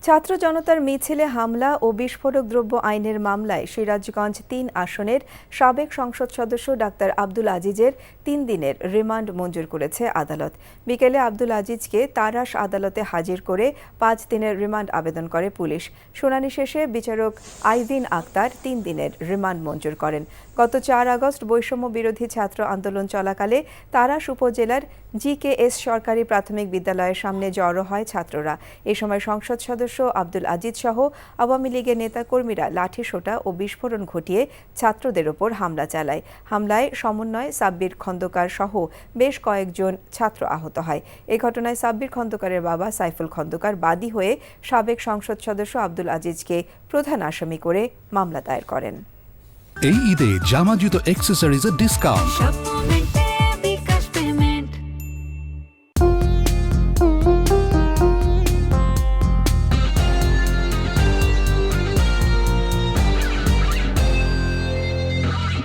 ছাত্র জনতার মিছিলে হামলা ও বিস্ফোরক দ্রব্য আইনের মামলায় সিরাজগঞ্জ ৩ আসনের সাবেক সংসদ সদস্য ডাক্তার আব্দুল আজিজের ৩ দিনের রিমান্ড মঞ্জুর করেছে আদালত। বিকেলে আব্দুল আজিজকে তারাস আদালতে হাজির করে ৫ দিনের রিমান্ড আবেদন করে পুলিশ। শুনানি শেষে বিচারক আইভিন আক্তার ৩ দিনের রিমান্ড মঞ্জুর করেন। গত ৪ আগস্ট বৈষম্য বিরোধী ছাত্র আন্দোলন চলাকালে তারাস উপজেলার জিকেএস সরকারি প্রাথমিক বিদ্যালয়ের সামনে জড়ো হয় ছাত্ররা। এ সময় সংসদ সদস্য আব্দুল আজিজ সহ আওয়ামী লীগের নেতাকর্মীরা লাঠিসোঁটা ও বিস্ফোরণ ঘটিয়ে ছাত্রদের ওপর হামলা চালায়। হামলায় সমন্বয় সাব্বির খন্দকার সহ বেশ কয়েকজন ছাত্র আহত হয়। এ ঘটনায় সাব্বির খন্দকারের বাবা সাইফুল খন্দকার বাদী হয়ে সাবেক সংসদ সদস্য আব্দুল আজিজকে প্রধান আসামি করে মামলা দায়ের করেন। এই ঈদে জামা জুতো অ্যাক্সেসরিজের ডিসকাউন্ট।